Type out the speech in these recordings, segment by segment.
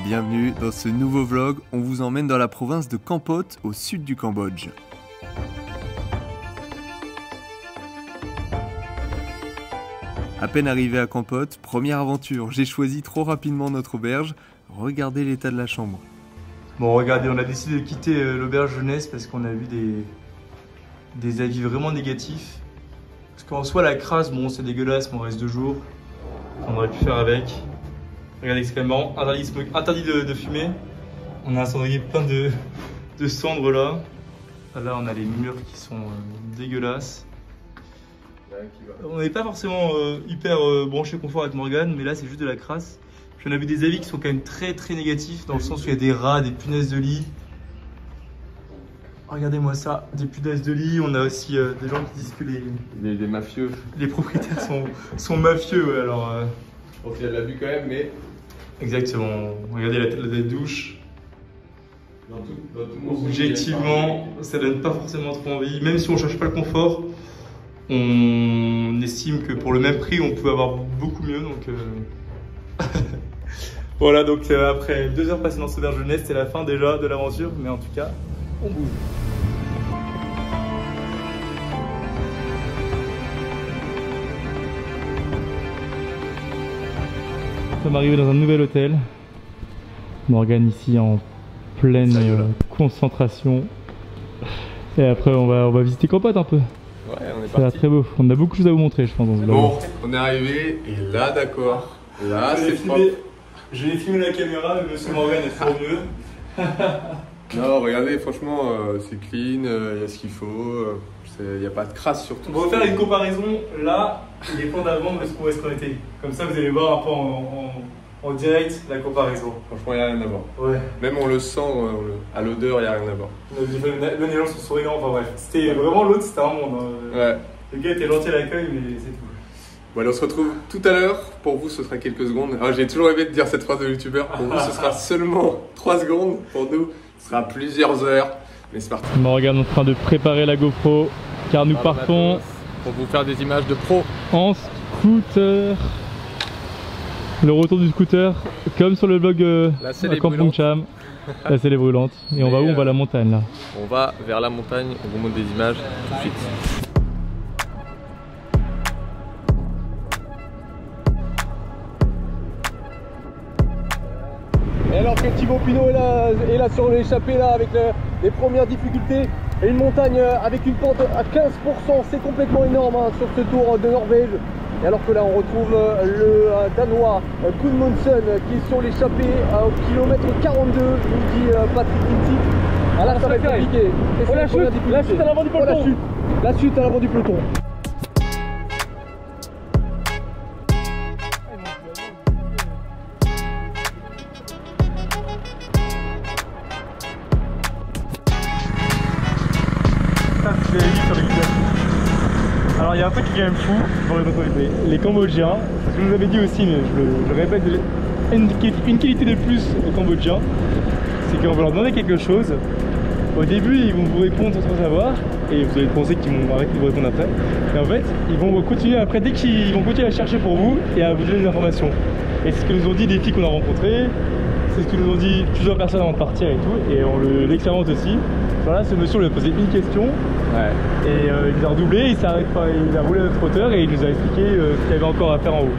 Bienvenue dans ce nouveau vlog, on vous emmène dans la province de Kampot, au sud du Cambodge. À peine arrivé à Kampot, première aventure, j'ai choisi trop rapidement notre auberge. Regardez l'état de la chambre. Bon regardez, on a décidé de quitter l'auberge jeunesse parce qu'on a vu des avis vraiment négatifs. Parce qu'en soi la crasse, bon c'est dégueulasse mais on reste 2 jours. On aurait pu faire avec. Regardez c'est quand même marrant, interdit de fumer. On a un cendrier plein de cendres là. Là on a les murs qui sont dégueulasses. On n'est pas forcément hyper branché confort avec Morgane, mais là c'est juste de la crasse. Puis on a vu des avis qui sont quand même très négatifs, dans le sens où il y a des rats, des punaises de lit. Regardez-moi ça, des punaises de lit. On a aussi des gens qui disent que des mafieux. Les propriétaires sont mafieux, ouais, alors... Bon, il y a de l'abus quand même, mais... Exactement, regardez la tête de douche. Objectivement, ça donne pas forcément trop envie, même si on cherche pas le confort. On estime que pour le même prix, on peut avoir beaucoup mieux. Donc voilà, donc après 2 heures passées dans ce auberge jeunesse, c'est la fin déjà de l'aventure. Mais en tout cas, on bouge. Nous sommes arrivés dans un nouvel hôtel. Morgane ici en pleine concentration. Et après, on va visiter Kampot un peu. Ouais, on est parti. Ça a l'air très beau. On a beaucoup de choses à vous montrer, je pense. Bon, on est arrivé et là, d'accord. Là, c'est propre. Je vais filmer la caméra, mais monsieur Morgane est trop mieux. Non, regardez, franchement, c'est clean, il y a ce qu'il faut. Il n'y a pas de crasse surtout. On va faire une comparaison là, les plans d'avant de où est-ce qu'on était. Comme ça, vous allez voir un peu en direct la comparaison. Franchement, il n'y a rien à voir. Ouais. Même on le sent, à l'odeur, il n'y a rien à voir. Même les gens sont souriants, enfin bref. C'était vraiment l'autre, c'était un monde. Hein. Ouais. Le gars était gentil à l'accueil, mais c'est tout. Bon, allez, on se retrouve tout à l'heure. Pour vous, ce sera quelques secondes. Ah, j'ai toujours rêvé de dire cette phrase de youtubeur. Pour vous, ce sera seulement 3 secondes. Pour nous, ce sera plusieurs heures. Mais c'est parti. Morgane en train de préparer la GoPro, car nous partons pour vous faire des images de pro en scooter. Le retour du scooter, comme sur le vlog à Kampong Cham. Là c'est les brûlantes. Et on va où? On va à la montagne là. On va vers la montagne, on vous montre des images tout de suite. Et alors que Thibaut Pinot est là sur l'échappée là avec les premières difficultés et une montagne avec une pente à 15%, c'est complètement énorme hein, sur ce tour de Norvège. Et alors que là on retrouve le Danois Gudmundsen qui est sur l'échappée au kilomètre 42, nous dit Patrick Tintic. Ah là ça va être compliqué. Oh, la chute à l'avant du peloton. Oh, la chute à l'avant du peloton. Alors il y a un truc qui est quand même fou dans les Cambodgiens, ce que je vous avais dit aussi, mais je le répète, une qualité de plus aux Cambodgiens, c'est qu'on va leur demander quelque chose. Au début ils vont vous répondre sans savoir, et vous allez penser qu'ils vont arrêter de vous répondre après. Et en fait ils vont continuer après, dès qu'ils vont continuer à chercher pour vous et à vous donner des informations. Et c'est ce que nous ont dit des filles qu'on a rencontrées, c'est ce que nous ont dit plusieurs personnes avant de partir et tout, et on l'expérimente aussi. Voilà, ce monsieur lui a posé une question. Ouais. Et il nous a redoublé, il a roulé à notre hauteur et il nous a expliqué ce qu'il y avait encore à faire en haut.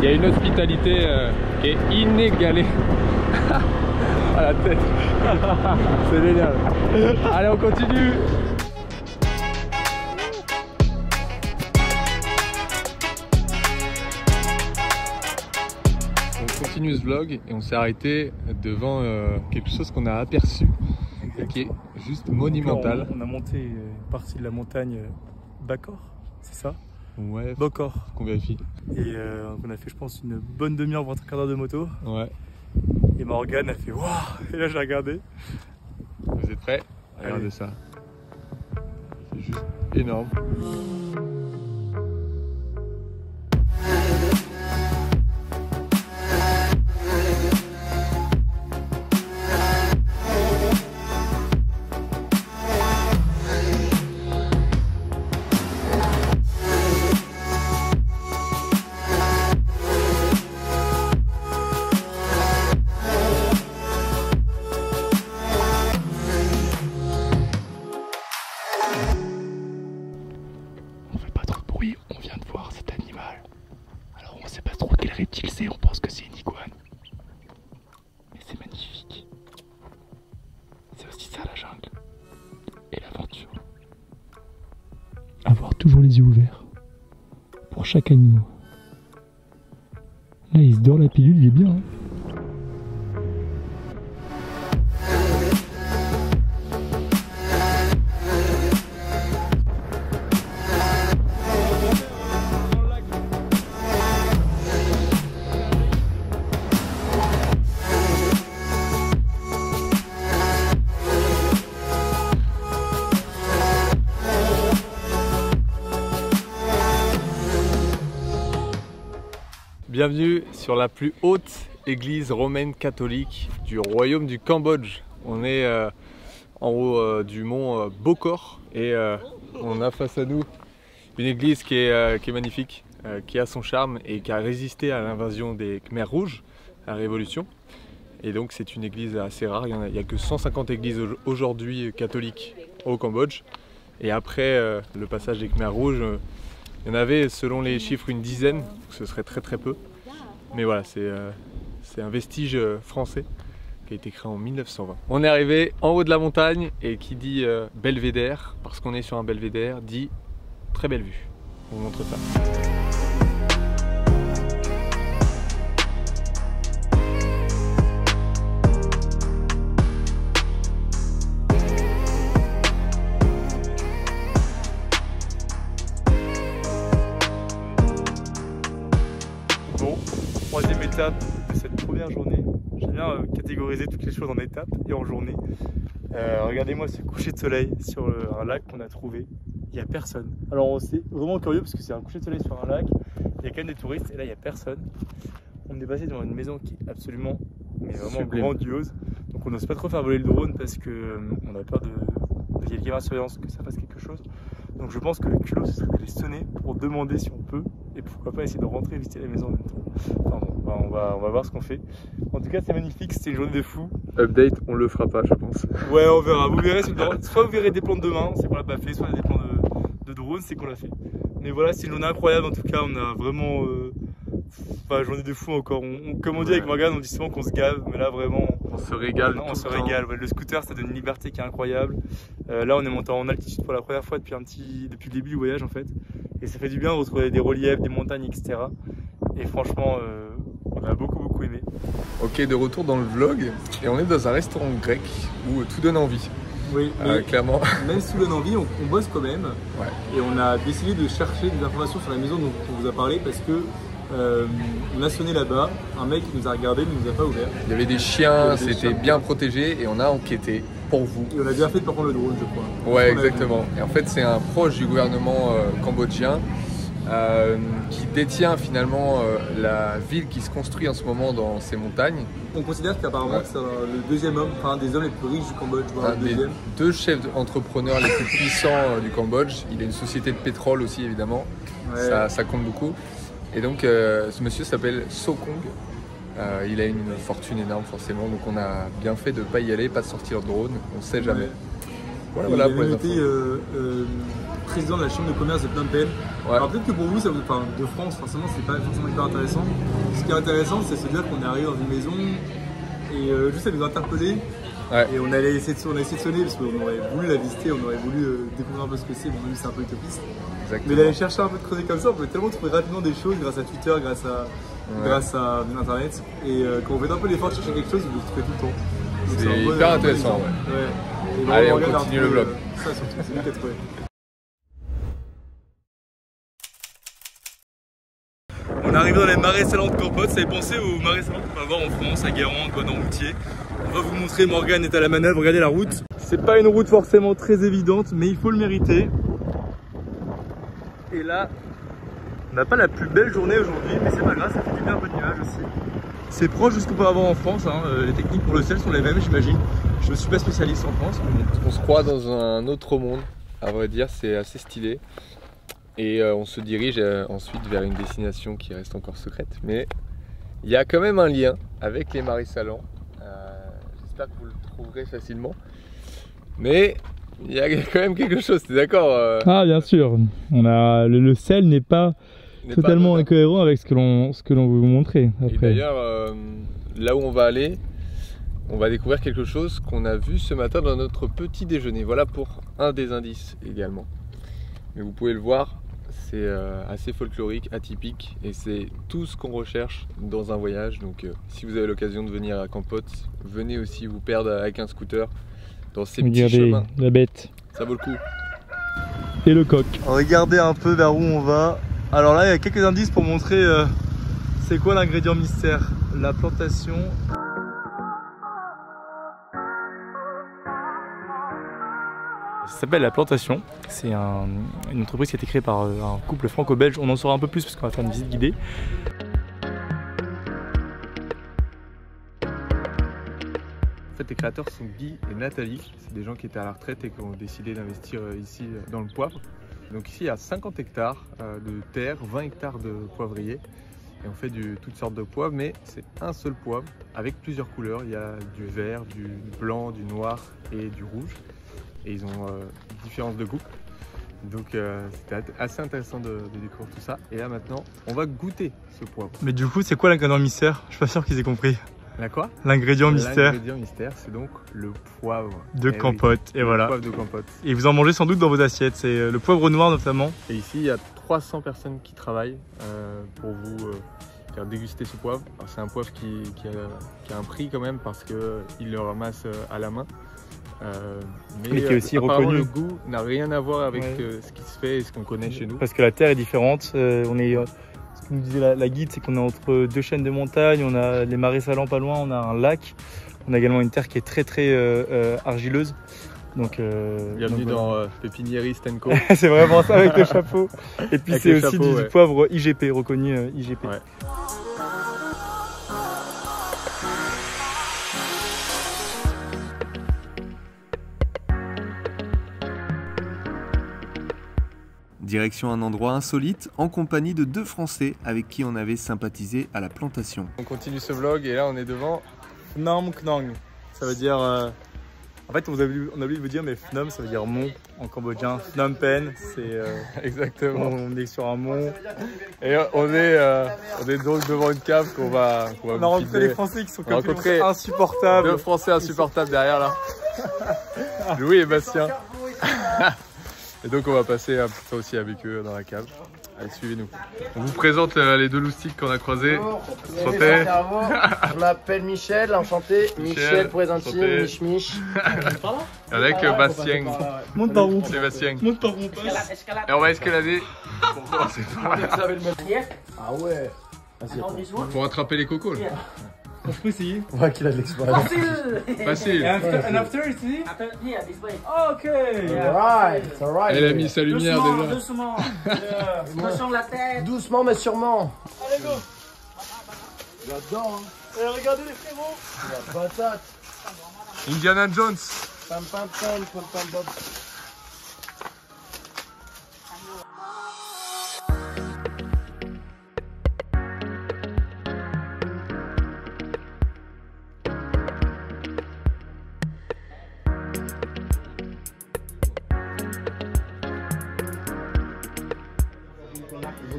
Il y a une hospitalité qui est inégalée. À la tête. C'est génial. Allez, on continue. On continue ce vlog et on s'est arrêté devant quelque chose qu'on a aperçu. Qui est juste monumental. On a monté une partie de la montagne Bakor, c'est ça? Ouais, Bakor. Qu'on vérifie. Et on a fait je pense une bonne demi-heure, voire 3 quarts d'heure de moto. Ouais. Et Morgane a fait waouh. Et là j'ai regardé. Vous êtes prêts? Regardez ça. C'est juste énorme. sait pas trop quel reptile c'est, on pense que c'est une iguane. Mais c'est magnifique. C'est aussi ça la jungle et l'aventure. Avoir toujours les yeux ouverts pour chaque animal. Là il se dort la pilule, il est bien. Hein. Bienvenue sur la plus haute église romaine catholique du royaume du Cambodge. On est en haut du mont Bokor et on a face à nous une église qui est magnifique, qui a son charme et qui a résisté à l'invasion des Khmers rouges, à la Révolution. Et donc c'est une église assez rare, il n'y a que 150 églises aujourd'hui catholiques au Cambodge. Et après le passage des Khmers rouges, il y en avait selon les chiffres une dizaine, donc ce serait très peu. Mais voilà, c'est un vestige français qui a été créé en 1920. On est arrivé en haut de la montagne et qui dit belvédère, parce qu'on est sur un belvédère, dit très belle vue. On vous montre ça. Bon, troisième étape de cette première journée. J'aime bien catégoriser toutes les choses en étapes et en journée. Regardez-moi ce coucher de soleil sur un lac qu'on a trouvé. Il n'y a personne. Alors c'est vraiment curieux parce que c'est un coucher de soleil sur un lac. Il y a quand même des touristes et là il n'y a personne. On est passé devant une maison qui est absolument, mais vraiment grandiose. Donc on n'ose pas trop faire voler le drone parce qu'on a peur de quelqu'un de surveillance que ça fasse quelque chose. Donc je pense que le culot ce serait d'aller sonner pour demander si on peut et pourquoi pas essayer de rentrer et visiter la maison en même temps. Enfin bon, on va voir ce qu'on fait. En tout cas c'est magnifique, c'était une journée de fou. Update, on le fera pas je pense. Ouais on verra, vous verrez, soit vous verrez des plans de demain, c'est qu'on l'a pas fait, soit des plans de drone, c'est qu'on l'a fait. Mais voilà, c'est une journée incroyable en tout cas, on a vraiment... Enfin, journée de fou encore. Comme on dit avec Morgane, on dit souvent qu'on se gave, mais là vraiment on se régale. On se régale. Ouais, le scooter ça donne une liberté qui est incroyable. Là on est monté en altitude pour la première fois depuis le début du voyage en fait. Et ça fait du bien de retrouver des reliefs, des montagnes, etc. Et franchement on a beaucoup aimé. Ok, de retour dans le vlog et on est dans un restaurant grec où tout donne envie. Oui, clairement. Même si tout donne envie, on bosse quand même. Ouais. Et on a décidé de chercher des informations sur la maison dont on vous a parlé parce que on a sonné là-bas, un mec qui nous a regardé, ne nous a pas ouvert. Il y avait des chiens, c'était bien protégé et on a enquêté pour vous. Et on a bien fait de prendre le drone, je crois. Ouais, exactement. Et en fait, c'est un proche du gouvernement cambodgien qui détient finalement la ville qui se construit en ce moment dans ces montagnes. On considère qu'apparemment c'est le deuxième homme, enfin un des hommes les plus riches du Cambodge, voire le deuxième. Deux chefs entrepreneurs les plus puissants du Cambodge. Il a une société de pétrole aussi évidemment, ouais. Ça compte beaucoup. Et donc ce monsieur s'appelle Sokong. Il a une fortune énorme forcément, donc on a bien fait de ne pas y aller, pas de sortir le drone, on ne sait jamais. Voilà, il a même été président de la chambre de commerce de Phnom Penh. Ouais. Alors peut-être que pour vous, ça vous, enfin, de France, forcément, c'est pas forcément hyper intéressant. Ce qui est intéressant, c'est de se dire qu'on est arrivé dans une maison et juste à nous interpeller. Ouais. Et on a essayé de sonner parce qu'on aurait voulu la visiter, on aurait voulu découvrir un peu ce que c'est. Bon, lui, c'est un peu utopiste. Exactement. Mais d'aller chercher un peu de creuser comme ça, on peut tellement trouver rapidement des choses grâce à Twitter, grâce à Internet. Et quand on fait un peu l'effort de chercher quelque chose, vous le trouvez tout le temps. C'est hyper intéressant. Ouais. Allez, on continue le vlog. Ça surtout, c'est lui qui a trouvé. On est arrivé dans les marais salants de Kampot. Ça fait penser aux marais salants qu'on va voir en France, à Guérande, dans Moutier. On va vous montrer, Morgane est à la manœuvre, regardez la route. C'est pas une route forcément très évidente, mais il faut le mériter. Et là, on n'a pas la plus belle journée aujourd'hui, mais c'est pas grave, ça fait du bien un peu de nuages aussi. C'est proche de ce qu'on peut avoir en France, hein. Les techniques pour le sel sont les mêmes, j'imagine. Je ne suis pas spécialiste en France. On se croit dans un autre monde, à vrai dire, c'est assez stylé. Et on se dirige ensuite vers une destination qui reste encore secrète. Mais il y a quand même un lien avec les marais salants. J'espère que vous le trouverez facilement. Mais il y a quand même quelque chose, t'es d'accord Ah bien sûr, le sel n'est pas totalement incohérent avec ce que l'on veut vous montrer après. Et d'ailleurs, là où on va aller, on va découvrir quelque chose qu'on a vu ce matin dans notre petit déjeuner. Voilà pour un des indices également. Mais vous pouvez le voir, c'est assez folklorique, atypique, et c'est tout ce qu'on recherche dans un voyage. Donc si vous avez l'occasion de venir à Campote, venez aussi vous perdre avec un scooter dans ces petits chemins. La bête. Ça vaut le coup. Et le coq. Regardez un peu vers où on va. Alors là, il y a quelques indices pour montrer c'est quoi l'ingrédient mystère. La plantation. Ça s'appelle La Plantation. C'est une entreprise qui a été créée par un couple franco-belge. On en saura un peu plus parce qu'on va faire une visite guidée. En fait, les créateurs sont Guy et Nathalie. C'est des gens qui étaient à la retraite et qui ont décidé d'investir ici dans le poivre. Donc ici, il y a 50 hectares de terre, 20 hectares de poivriers. Et on fait toutes sortes de poivres, mais c'est un seul poivre avec plusieurs couleurs. Il y a du vert, du blanc, du noir et du rouge. Et ils ont différence de goût. Donc c'était assez intéressant de découvrir tout ça. Et là maintenant, on va goûter ce poivre. Mais du coup, c'est quoi l'ingrédient mystère? Je suis pas sûr qu'ils aient compris. La quoi? L'ingrédient mystère. L'ingrédient mystère, c'est donc le poivre De Campote. Oui, et voilà. Le poivre de Campote. Et vous en mangez sans doute dans vos assiettes. C'est le poivre noir notamment. Et ici, il y a 300 personnes qui travaillent pour vous faire déguster ce poivre. C'est un poivre qui a un prix quand même parce qu'ils le ramassent à la main. Mais qui est aussi apparemment, reconnu. le goût n'a rien à voir avec ce qui se fait et ce qu'on connaît chez nous. Parce que la terre est différente. On est, ce que nous disait la guide, c'est qu'on est entre deux chaînes de montagnes. On a les marais salants pas loin, on a un lac. On a également une terre qui est très argileuse. Donc, bienvenue dans Pépiniérie Stenco. C'est vraiment ça avec le chapeau. Et puis c'est aussi du poivre IGP, reconnu IGP. Ouais. Direction un endroit insolite en compagnie de 2 Français avec qui on avait sympathisé à la plantation. On continue ce vlog et là on est devant Phnom Knong. Ça veut dire... En fait, on a oublié de vous dire, mais Phnom, ça veut dire mont en cambodgien. Phnom Penh, c'est... Exactement. On est sur un mont. Et on est donc devant une cave qu'on va on a rencontré les Français qui sont complètement insupportables. 2 Français insupportables derrière là. Louis et Bastien. Et donc on va passer un petit temps aussi avec eux dans la cave. Allez, suivez-nous. On vous présente les 2 loustiques qu'on a croisés. Je m'appelle Michel, enchanté. Michel pour les intimes, Mich Mich. Avec Bastien. Monte par où? C'est Bastien. Monte par où? Et on va escalader pour commencer. Ah ouais. Pour attraper les cocos. Là. On peut essayer. Ouais, qu'il a de l'expérience. Facile. And after ici? Ok. Alright. Elle a mis sa lumière déjà. Doucement. Attention la tête. Doucement mais sûrement. Allez go. J'adore hein. Et regardez les frérots. La patate. Indiana Jones. Pam pam pam pam pam pam.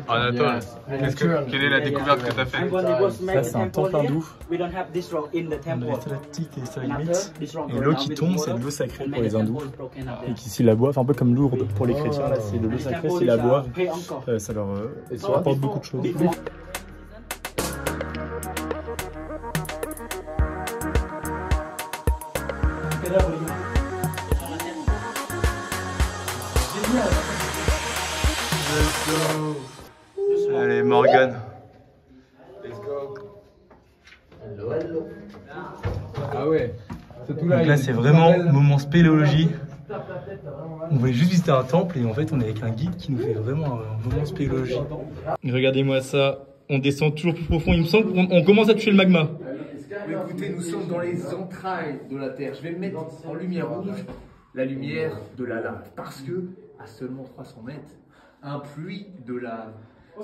Anatole, quelle est la découverte que tu as faite? Ça c'est un temple hindou. On a des stalactites et stalagmites. Et l'eau qui tombe, c'est de l'eau sacrée pour les hindous. Et qu'ici la boivent, un peu comme Lourdes pour les chrétiens. Là c'est de l'eau sacrée, c'est la boivent. Ça leur apporte beaucoup de choses. Allez Morgane. Ah ouais. Donc là c'est vraiment moment spéléologie. On voulait juste visiter un temple et en fait on est avec un guide qui nous fait vraiment un moment spéléologie. Regardez-moi ça, on descend toujours plus profond, il me semble qu'on commence à toucher le magma. Écoutez, nous sommes dans les entrailles de la Terre. Je vais mettre en lumière rouge la lumière de la lave. Parce que, à seulement 300 mètres, un puits de lave,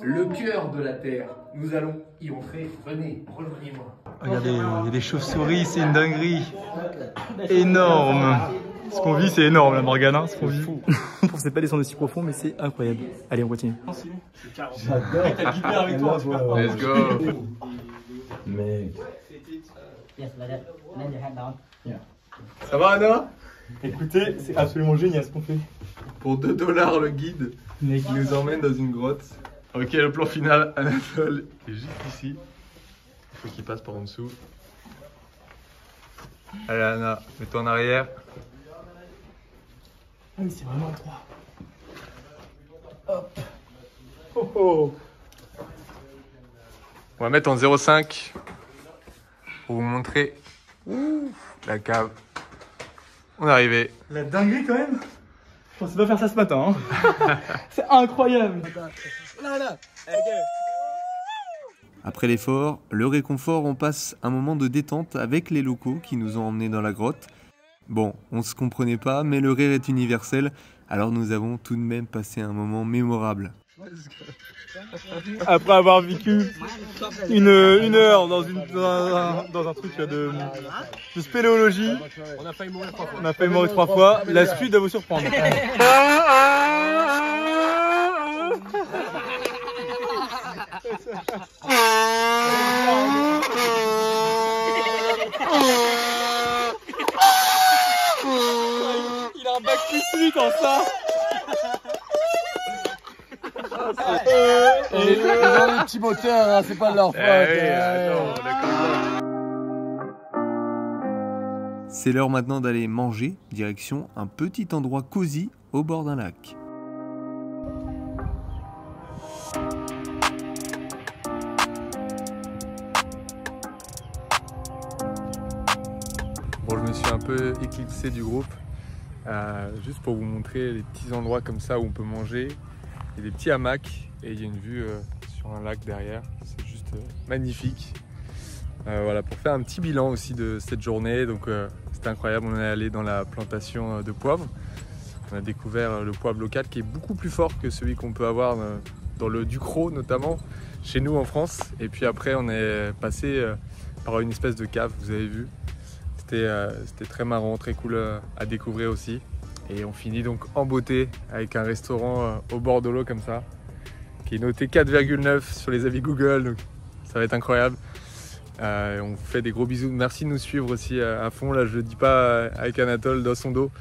le cœur de la Terre, nous allons y entrer. Venez, rejoignez-moi. Regardez, il y a des chauves-souris, c'est une dinguerie. Énorme. Ce qu'on vit, c'est énorme, la Morgane, hein, ce qu'on vit. On pensait pas descendre aussi profond, mais c'est incroyable. Allez, on continue. J'adore. avec toi. Let's go. Mec. Ça va Anna? Écoutez, c'est absolument génial ce qu'on fait. Pour 2 $ le guide qui nous emmène dans une grotte. Ok, le plan final, Anatole est juste ici. Il faut qu'il passe par en dessous. Allez Anna, mets-toi en arrière. Ah oui, c'est vraiment droit. Hop. Oh oh. On va mettre en 0,5 pour vous montrer la cave. On est arrivé. La dinguerie quand même. Je pensais pas faire ça ce matin. Hein. C'est incroyable. Après l'effort, le réconfort, on passe un moment de détente avec les locaux qui nous ont emmenés dans la grotte. Bon, on se comprenait pas, mais le rire est universel, alors nous avons tout de même passé un moment mémorable. Après avoir vécu une heure dans un truc de spéléologie, on a failli mourir 3 fois. La suite doit vous surprendre. Il a un bac plus 8 en ça. Ils ont des petits moteurs, hein, c'est pas de leur faute. C'est l'heure maintenant d'aller manger, direction un petit endroit cosy au bord d'un lac. Bon, je me suis un peu éclipsé du groupe, juste pour vous montrer les petits endroits comme ça où on peut manger. Il y a des petits hamacs et il y a une vue sur un lac derrière, c'est juste magnifique. Voilà, pour faire un petit bilan aussi de cette journée, donc c'était incroyable, on est allé dans la plantation de poivre. On a découvert le poivre local qui est beaucoup plus fort que celui qu'on peut avoir dans le Ducrot notamment, chez nous en France. Et puis après on est passé par une espèce de cave, vous avez vu. C'était très marrant, très cool à découvrir aussi. Et on finit donc en beauté avec un restaurant au bord de l'eau comme ça, qui est noté 4,9 sur les avis Google, donc ça va être incroyable. On vous fait des gros bisous, merci de nous suivre aussi à fond, là je le dis pas avec Anatole dans son dos.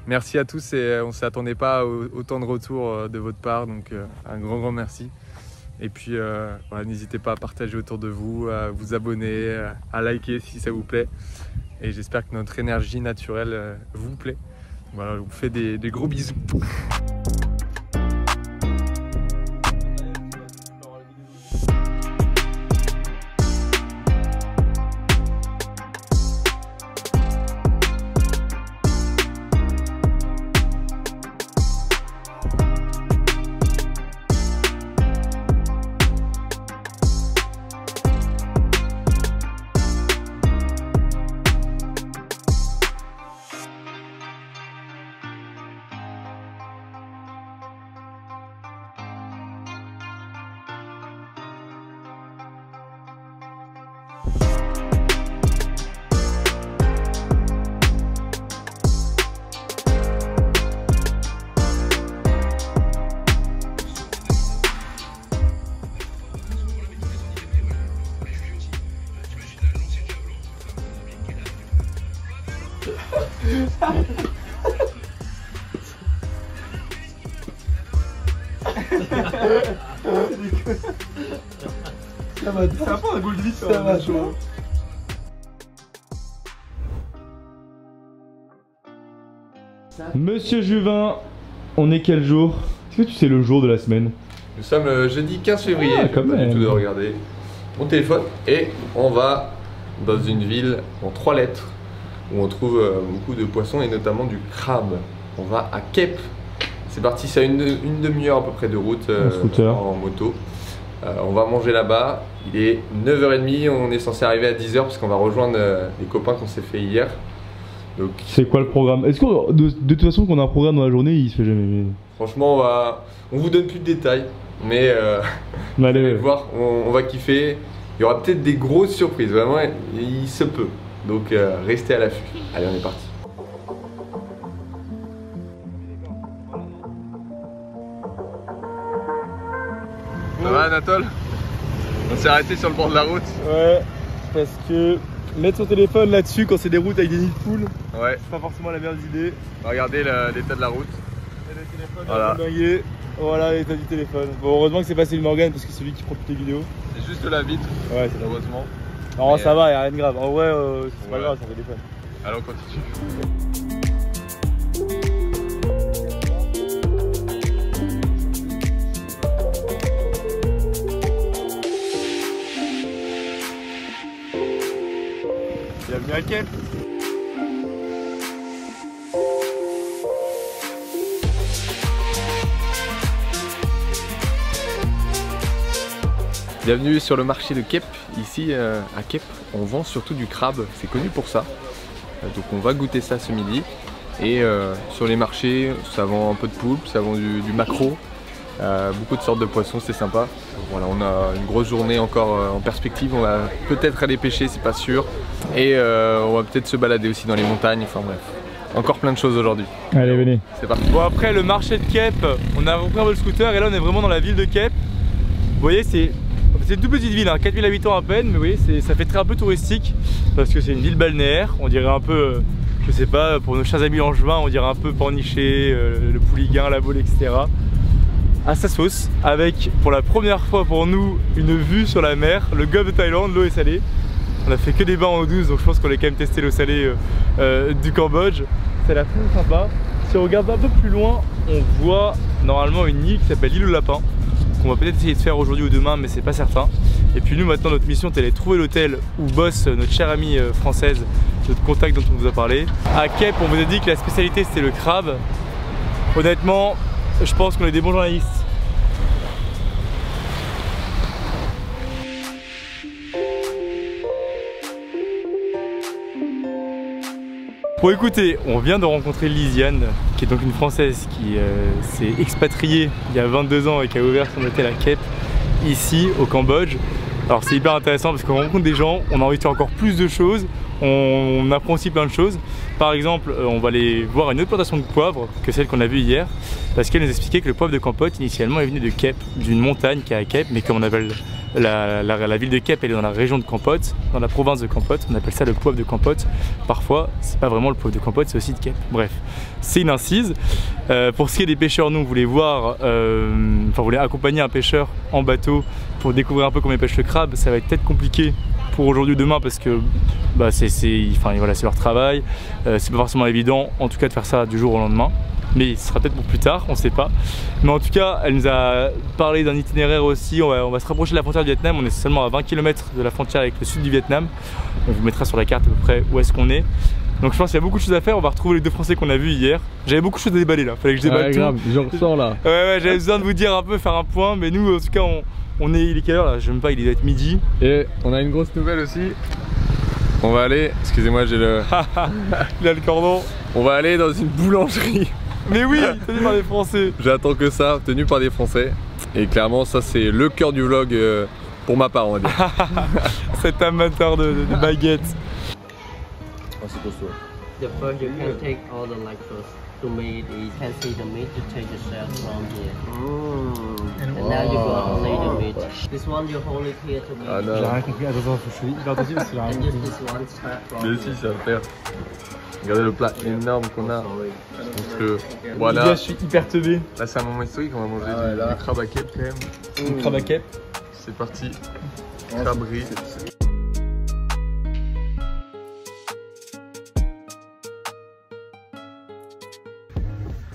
Merci à tous et on ne s'attendait pas à autant de retours de votre part, donc un grand merci. Et puis voilà, n'hésitez pas à partager autour de vous, à vous abonner, à liker si ça vous plaît. Et j'espère que notre énergie naturelle vous plaît. Voilà, je vous fais des gros bisous. Ça va, c'est un peu un goal de vie, ça va chaud. Monsieur Juvin, on est quel jour? Est-ce que tu sais le jour de la semaine? Nous sommes le jeudi 15 février, quand pas même. du tout de regarder mon téléphone, et on va dans une ville en 3 lettres où on trouve beaucoup de poissons et notamment du crabe. On va à Kep. C'est parti, c'est à une demi-heure à peu près de route en moto. On va manger là-bas, il est 9h30, on est censé arriver à 10h parce qu'on va rejoindre les copains qu'on s'est fait hier. C'est quoi le programme? Est-ce que de toute façon qu'on a un programme dans la journée, il se fait jamais? Mais... Franchement, on vous donne plus de détails, mais vous allez voir, on va kiffer. Il y aura peut-être des grosses surprises, vraiment, il se peut. Donc restez à l'affût. Allez, on est parti. Anatole? On s'est arrêté sur le bord de la route. Ouais, parce que mettre son téléphone là-dessus quand c'est des routes avec des nids de poules, ouais, c'est pas forcément la meilleure idée. Regardez l'état de la route. Et le téléphone voilà. Dingué. Voilà l'état du téléphone. Bon, heureusement que c'est passé le Morgan parce que c'est lui qui prend toutes les vidéos. C'est juste de la vitre. Ouais, c'est heureusement. Non, mais ça va, y'a rien de grave. En vrai, c'est pas grave, c'est un téléphone. Allez, on continue. Bienvenue à Kep. Bienvenue sur le marché de Kep. Ici à Kep, on vend surtout du crabe, c'est connu pour ça. Donc on va goûter ça ce midi. Et sur les marchés, ça vend un peu de poulpe, ça vend du maquereau, beaucoup de sortes de poissons, c'est sympa. Voilà, on a une grosse journée encore en perspective, on va peut-être aller pêcher, c'est pas sûr. Et on va peut-être se balader aussi dans les montagnes, enfin bref. Encore plein de choses aujourd'hui. Allez, venez. C'est parti. Bon, après le marché de Kep, on a repris un peu le scooter et là on est vraiment dans la ville de Kep. Vous voyez, c'est une toute petite ville, hein, 4000 habitants à peine, mais vous voyez, ça fait très un peu touristique parce que c'est une ville balnéaire. On dirait un peu, je sais pas, pour nos chers amis angevins, on dirait un peu Pornichet, le Pouliguen, la Baule, etc. À sa sauce, avec pour la première fois pour nous une vue sur la mer, le Golfe de Thaïlande, l'eau est salée. On a fait que des bains en eau douce, donc je pense qu'on a quand même testé l'eau salée du Cambodge. Ça a l'air très sympa. Si on regarde un peu plus loin, on voit normalement une île qui s'appelle l'île aux lapins, qu'on va peut-être essayer de faire aujourd'hui ou demain, mais c'est pas certain. Et puis nous maintenant notre mission c'est d'aller trouver l'hôtel où bosse notre chère amie française, notre contact dont on vous a parlé. À Kep, on vous a dit que la spécialité c'était le crabe. Honnêtement, je pense qu'on est des bons journalistes. Bon écoutez, on vient de rencontrer Lisiane, qui est donc une Française qui s'est expatriée il y a 22 ans et qui a ouvert son hôtel à Kep, ici au Cambodge. Alors c'est hyper intéressant parce qu'on rencontre des gens, on a envie de faire encore plus de choses, on apprend aussi plein de choses. Par exemple, on va aller voir une autre plantation de poivre que celle qu'on a vue hier, parce qu'elle nous expliquait que le poivre de Kampot initialement est venu de Kep, d'une montagne qui est à Kep, mais comme on appelle la ville de Kep, elle est dans la région de Kampot, dans la province de Kampot, on appelle ça le poivre de Kampot. Parfois, c'est pas vraiment le poivre de Kampot, c'est aussi de Kep. Bref, c'est une incise. Pour ce qui est des pêcheurs, nous on voulait voir, on voulait accompagner un pêcheur en bateau pour découvrir un peu comment ils pêchent le crabe. Ça va être peut-être compliqué pour aujourd'hui ou demain parce que bah, c'est leur travail, c'est pas forcément évident en tout cas de faire ça du jour au lendemain, mais ce sera peut-être pour plus tard, on sait pas. Mais en tout cas elle nous a parlé d'un itinéraire aussi, on va se rapprocher de la frontière du Vietnam, on est seulement à 20 km de la frontière avec le sud du Vietnam, on vous mettra sur la carte à peu près où est-ce qu'on est. Donc je pense qu'il y a beaucoup de choses à faire, on va retrouver les deux Français qu'on a vus hier. J'avais beaucoup de choses à déballer là, fallait que je déballe tout. Grave, je ressens là. Ouais, j'avais besoin de vous dire un peu, faire un point, mais nous en tout cas il est quelle heure là? Je sais même pas, il doit être midi. Et on a une grosse nouvelle aussi. On va aller, excusez-moi j'ai le... Il a le cordon. On va aller dans une boulangerie. Mais oui, tenu par des Français. J'attends que ça, tenu par des Français. Et clairement ça c'est le cœur du vlog pour ma part on va dire. Cet amateur de baguettes. Oh, c'est costaud. The first you can take all the like to meat. You can see the meat. You take the shells from here. And now you got only the meat. This one you hold it here to me. Ah non. J'ai rien compris. Attends, je suis hyper attentif parce qu'il a rien And use compris. this one strap from Mais here. si ça va faire. Regardez le plat énorme qu'on a. Sorry. Donc Les gars, voilà. je suis hyper teubé. Là c'est un moment historique, on va manger Ah ouais, là. du crabe à Kep quand même. Une crabe à Kep. C'est parti. Craberie.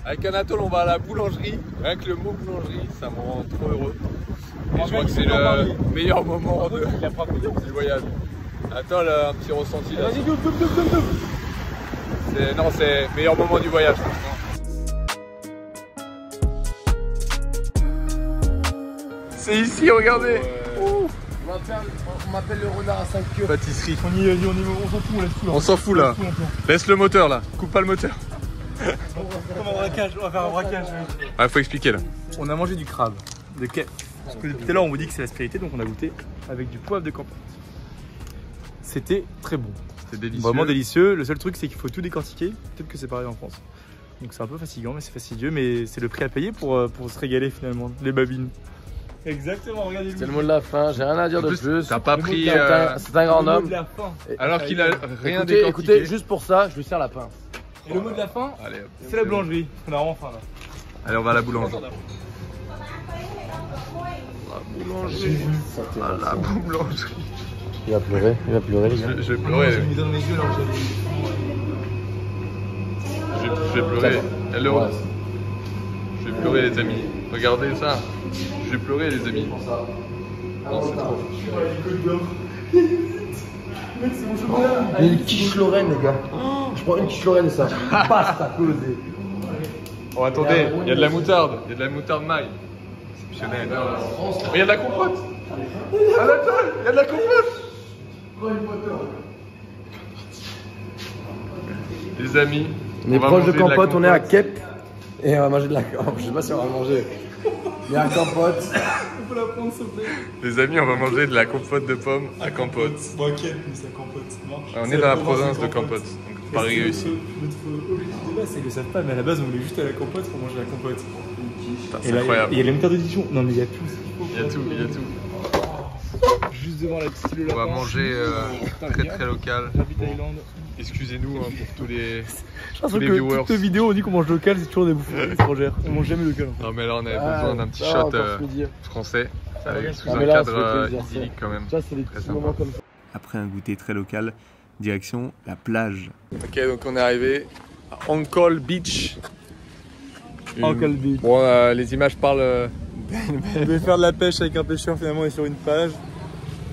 Avec Anatole, on va à la boulangerie. Rien que le mot boulangerie, ça me rend trop heureux. Et je crois que c'est le meilleur moment du voyage. Attends, là, un petit ressenti là. Vas-y, double. Non, c'est le meilleur moment du voyage, franchement. C'est ici, regardez. On m'appelle le renard à 5 queues. Pâtisserie. On s'en fout, on laisse tout là. On s'en fout là. Laisse le moteur là. Coupe pas le moteur. Comme un braquage, on va faire un braquage. Ah, faut expliquer là. On a mangé du crabe de Kep. Parce que depuis tout à l'heure on vous dit que c'est la spécialité, donc on a goûté avec du poivre de Kampot. C'était très bon. C'était délicieux. Vraiment délicieux. Le seul truc c'est qu'il faut tout décortiquer. Peut-être que c'est pareil en France. Donc c'est un peu fatigant, mais c'est fastidieux. Mais c'est le prix à payer pour se régaler finalement. Les babines. Exactement, regardez. C'est le mot de la fin, j'ai rien à dire de plus. T'as pas pris. C'est un grand homme. Alors qu'il a rien Écoutez, décortiqué. écoutez, juste pour ça, je lui sers la pince. Et le mot de la fin, Allez, hop. c'est la boulangerie. On a vraiment faim là. Allez, on va à la boulangerie. La boulangerie. Il va pleurer les gars. Je vais pleurer. Je me donne mes yeux là. Je vais pleurer. Hello. Je vais pleurer les amis. Regardez ça. Je vais pleurer les amis. Non, c'est trop. Une quiche Lorraine les gars. Je prends une quiche Lorraine et ça. Pasta cosé. Oh attendez, il y a de la moutarde. Il y a de la moutarde maille. Exceptionnel. Mais il y a de la compote. Ah la table, il y a de la compote. Les amis. On est va proche de manger la Campote, on est à compote. Kep. Et on va manger de la compote. Je sais pas si on va manger. Mais à Campote. On peut la prendre s'il te plaît. Les amis, on va manger de la compote de pommes à Campote. Bon, ok, mais c'est Campote. On est dans la province de Campote. Donc Paris réussi. Notre objectif de base, c'est qu'ils le savent pas, mais à la base, on voulait juste à la compote pour manger la compote. C'est incroyable. Il y a les moteurs d'édition. Non, mais il y a tout. Il y a tout, il y a tout. Juste devant la petite île On va manger très local. Rabbit Island. Excusez-nous pour tous les Je les viewers. toutes les vidéos, on dit qu'on mange local, c'est toujours des bouffons étrangères. On mange jamais local. Non mais là on avait besoin d'un petit shot français sous un cadre idyllique quand même. Ça, c'est des petits moments comme ça. Après un goûter très local, direction la plage. Ok, donc on est arrivé à Ankol Beach. Ankol Beach. Bon, les images parlent. On devait faire de la pêche avec un pêcheur, finalement on est sur une plage.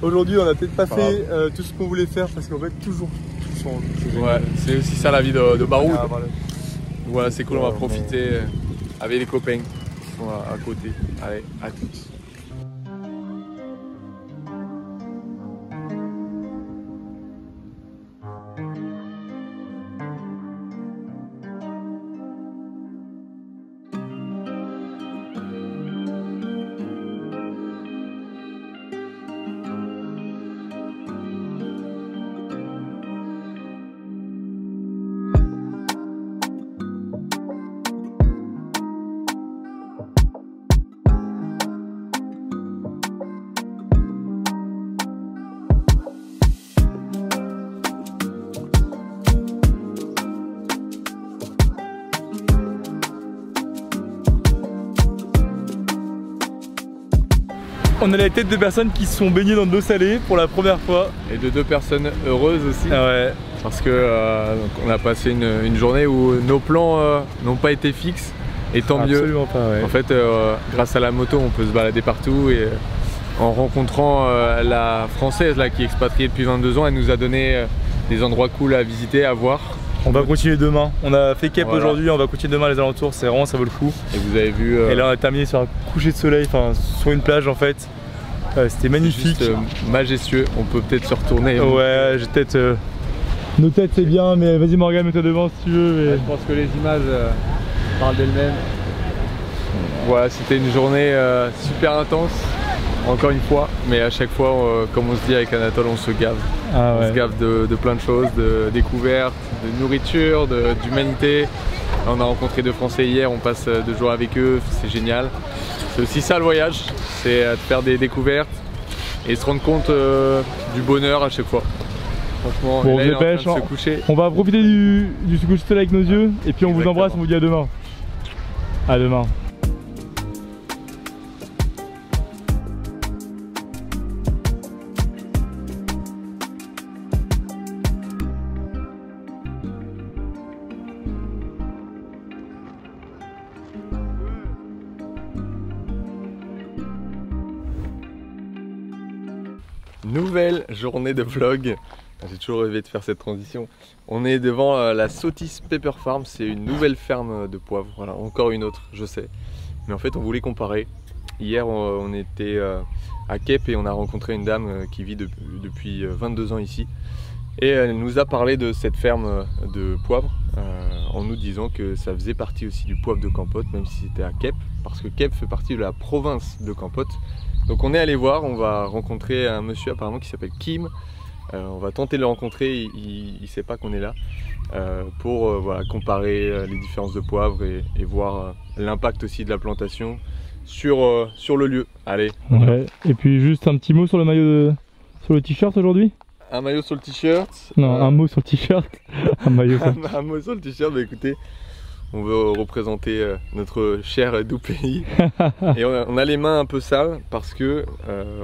Aujourd'hui on a peut-être pas fait tout ce qu'on voulait faire parce qu'en fait toujours tout change. Ouais, c'est aussi ça la vie de Baroud. Ah, voilà. Voilà, c'est cool, on va profiter avec les copains qui sont à côté. Allez, à toutes. On a la tête de personnes qui se sont baignées dans de l'eau salée pour la première fois. Et de deux personnes heureuses aussi. Ah ouais. Parce que donc on a passé une journée où nos plans n'ont pas été fixes. Et tant mieux. Absolument pas, ouais. En fait, grâce à la moto, on peut se balader partout. Et en rencontrant la française là, qui est expatriée depuis 22 ans, elle nous a donné des endroits cool à visiter, à voir. On va continuer demain. On a fait Kep Voilà. aujourd'hui, on va continuer demain les alentours. C'est vraiment, ça vaut le coup. Et vous avez vu. Et là, on a terminé sur un coucher de soleil, enfin sur une plage en fait. C'était magnifique. Juste majestueux. On peut peut-être se retourner. Ouais, j'ai peut-être. Nos têtes c'est bien, mais vas-y Morgane, mets-toi devant si tu veux. Mais... Je pense que les images parlent d'elles-mêmes. Voilà, c'était une journée super intense, encore une fois, mais à chaque fois, comme on se dit avec Anatole, on se gave. Ah ouais. On se gave de plein de choses, de découvertes, de nourriture, d'humanité. On a rencontré deux Français hier, on passe 2 jours avec eux, c'est génial. C'est aussi ça le voyage, c'est de faire des découvertes et se rendre compte du bonheur à chaque fois. Franchement, Bon, là, il est en dépêche, train de se coucher. on va profiter du coucher de soleil avec nos yeux et puis on vous Exactement. embrasse, on vous dit à demain. À demain. Nouvelle journée de vlog. J'ai toujours rêvé de faire cette transition. On est devant la Sotis Pepper Farm, c'est une nouvelle ferme de poivre. Voilà, encore une autre, je sais. Mais en fait, on voulait comparer. Hier, on était à Kep et on a rencontré une dame qui vit depuis 22 ans ici. Et elle nous a parlé de cette ferme de poivre en nous disant que ça faisait partie aussi du poivre de Campote, même si c'était à Kep, parce que Kep fait partie de la province de Campote. Donc on est allé voir, on va rencontrer un monsieur apparemment qui s'appelle Kim. On va tenter de le rencontrer, il ne sait pas qu'on est là, pour voilà, comparer les différences de poivre et voir l'impact aussi de la plantation sur le lieu. Allez. Ouais. Et puis juste un petit mot sur le maillot, sur le t-shirt aujourd'hui. Un maillot sur le t-shirt. Non, un mot sur le t-shirt. Un maillot sur le t-shirt. Un mot sur le t-shirt, bah écoutez, on veut représenter notre cher et doux pays. Et on a les mains un peu sales parce que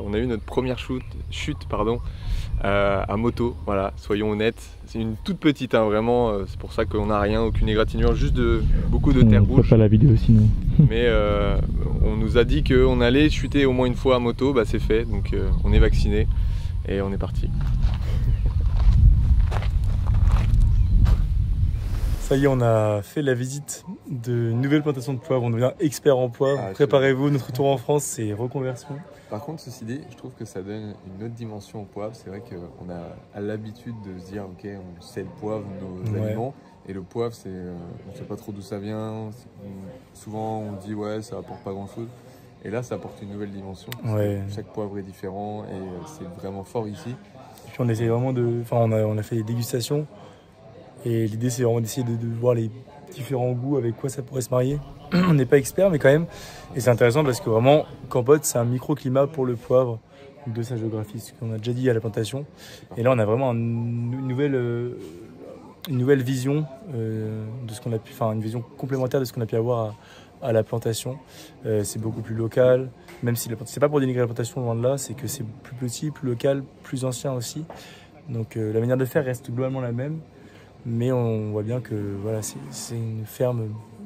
on a eu notre première chute à moto. Voilà, soyons honnêtes. C'est une toute petite, hein, vraiment. C'est pour ça qu'on n'a rien, aucune égratignure, juste beaucoup de terre rouge. Pas la vidéo sinon. Mais on nous a dit qu'on allait chuter au moins une fois à moto. Bah c'est fait, donc on est vacciné et on est parti. Ça y est, on a fait la visite de nouvelles plantations de poivre. On devient expert en poivre. Ah, préparez-vous, notre tour en France, c'est reconversion. Par contre, ceci dit, je trouve que ça donne une autre dimension au poivre. C'est vrai qu'on a l'habitude de se dire, ok, on sait le poivre, nos aliments. Et le poivre, on ne sait pas trop d'où ça vient. Souvent, on dit, ouais, ça apporte pas grand-chose. Et là, ça apporte une nouvelle dimension. Ouais. Chaque poivre est différent et c'est vraiment fort ici. Et puis on essaie vraiment on a fait des dégustations. Et l'idée, c'est vraiment d'essayer de voir les différents goûts, avec quoi ça pourrait se marier. On n'est pas expert, mais quand même. Et c'est intéressant parce que vraiment, Cambodge, c'est un microclimat pour le poivre de sa géographie, ce qu'on a déjà dit à la plantation. Et là, on a vraiment une nouvelle vision de ce qu'on a pu, enfin une vision complémentaire de ce qu'on a pu avoir à la plantation. C'est beaucoup plus local, même si c'est pas pour dénigrer la plantation, loin de là, c'est que c'est plus petit, plus local, plus ancien aussi. Donc la manière de faire reste globalement la même. Mais on voit bien que voilà, c'est une ferme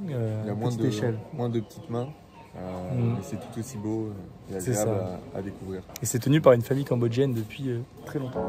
il y a petite échelle. moins de petites mains, mais c'est tout aussi beau et agréable à découvrir. Et c'est tenu par une famille cambodgienne depuis très longtemps.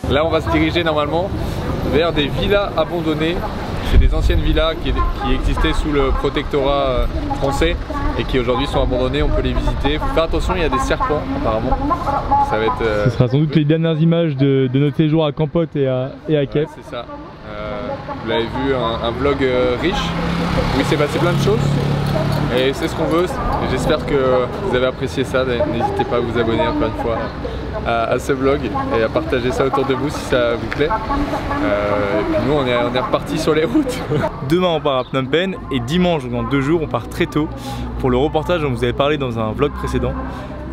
Là, on va se diriger normalement vers des villas abandonnées. C'est des anciennes villas qui existaient sous le protectorat français et qui aujourd'hui sont abandonnées. On peut les visiter. Il faut faire attention, il y a des serpents apparemment. Ça va être. Ce sera sans doute les dernières images de notre séjour à Kampot et à Kep. Ouais, c'est ça. Vous l'avez vu, un vlog riche où il s'est passé plein de choses. Et c'est ce qu'on veut. J'espère que vous avez apprécié ça. N'hésitez pas à vous abonner encore une fois à ce vlog et à partager ça autour de vous si ça vous plaît. Et puis nous on est reparti sur les routes. Demain on part à Phnom Penh et dimanche, dans 2 jours, on part très tôt pour le reportage dont vous avez parlé dans un vlog précédent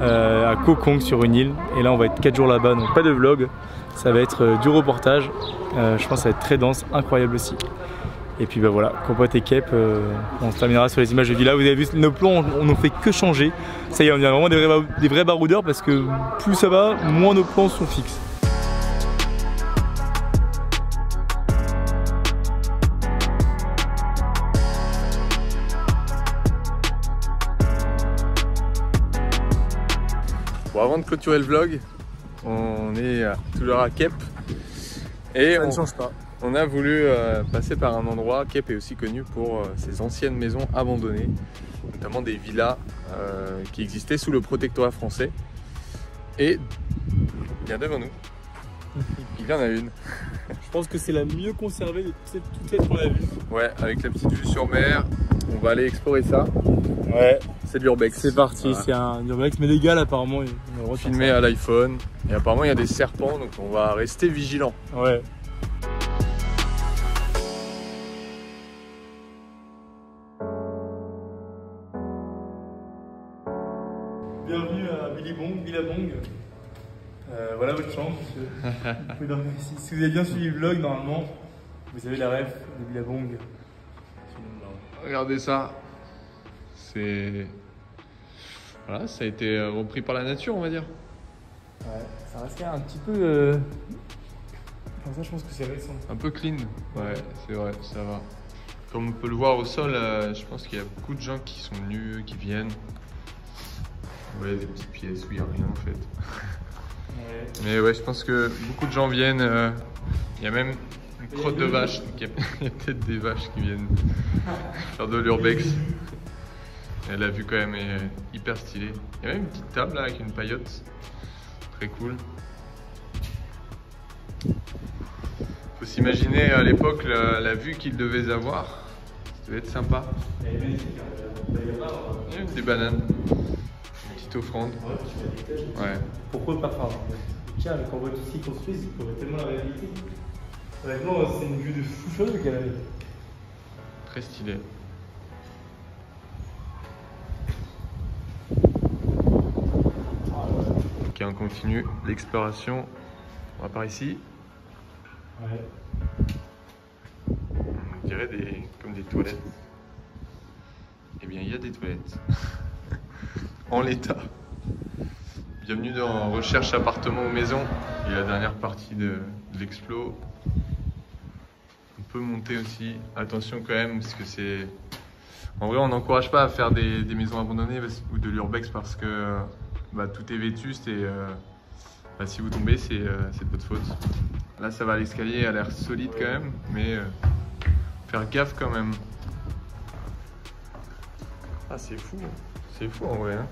à Koh Kong sur une île. Et là on va être 4 jours là-bas, donc pas de vlog, ça va être du reportage. Je pense que ça va être très dense, incroyable aussi. Et puis bah voilà, Kampot et Kep, on se terminera sur les images de villa. Vous avez vu, nos plans, on n'en fait que changer. Ça y est, on est vraiment des vrais baroudeurs parce que plus ça va, moins nos plans sont fixes. Bon, avant de clôturer le vlog, on est toujours à Kep et Ça ne change pas. On a voulu passer par un endroit. Kep est aussi connu pour ses anciennes maisons abandonnées, notamment des villas qui existaient sous le protectorat français. Et bien devant nous, il y en a une. Je pense que c'est la mieux conservée de toutes celles qu'on a vues. Ouais, avec la petite vue sur mer, on va aller explorer ça. Ouais, c'est de l'urbex. C'est parti, voilà. C'est un urbex, mais légal apparemment. Filmé à l'iPhone. Et apparemment il y a des serpents, donc on va rester vigilant. Ouais. Bienvenue à Billabong. Voilà votre chambre, monsieur. Vous pouvez dormir ici. Si vous avez bien suivi le vlog, normalement, vous avez la ref de Billabong. Regardez ça. C'est. Voilà, ça a été repris par la nature, on va dire. Ouais, ça reste un petit peu. Comme ça, je pense que c'est récent. Un peu clean. Ouais, c'est vrai, ça va. Comme on peut le voir au sol, je pense qu'il y a beaucoup de gens qui sont venus, qui viennent. Ouais, des petites pièces où il n'y a rien en fait. Ouais. Mais ouais, je pense que beaucoup de gens viennent. Il y a même une crotte de vache. Donc il y a peut-être des vaches qui viennent faire de l'urbex. Et la vue quand même est hyper stylée. Il y a même une petite table là avec une paillote. Très cool. Faut s'imaginer à l'époque la vue qu'ils devaient avoir. Ça devait être sympa. Des bananes. Une petite offrande. Ouais. Pourquoi pas faire? Tiens, quand on voit tout ce qu'ils construisent, on voit tellement la réalité. Honnêtement, c'est une vue de fou furieux qu'elle avait. Très stylé. Ok, on continue l'exploration. On va par ici. Ouais. On dirait comme des toilettes. Eh bien, il y a des toilettes. En l'état. Bienvenue dans Recherche appartement ou maison. Et la dernière partie de l'explo. On peut monter aussi. Attention quand même, parce que c'est... En vrai, on n'encourage pas à faire des maisons abandonnées ou de l'urbex parce que tout est vétuste et si vous tombez, c'est de votre faute. Là, ça va, l'escalier a l'air solide quand même, mais faire gaffe quand même. Ah, c'est fou en vrai. Hein.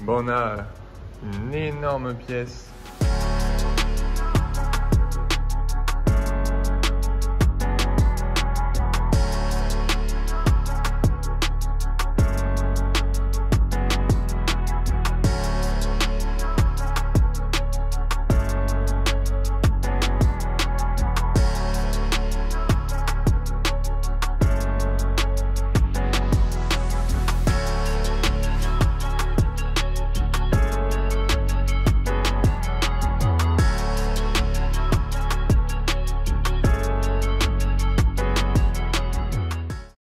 Bon, on a une énorme pièce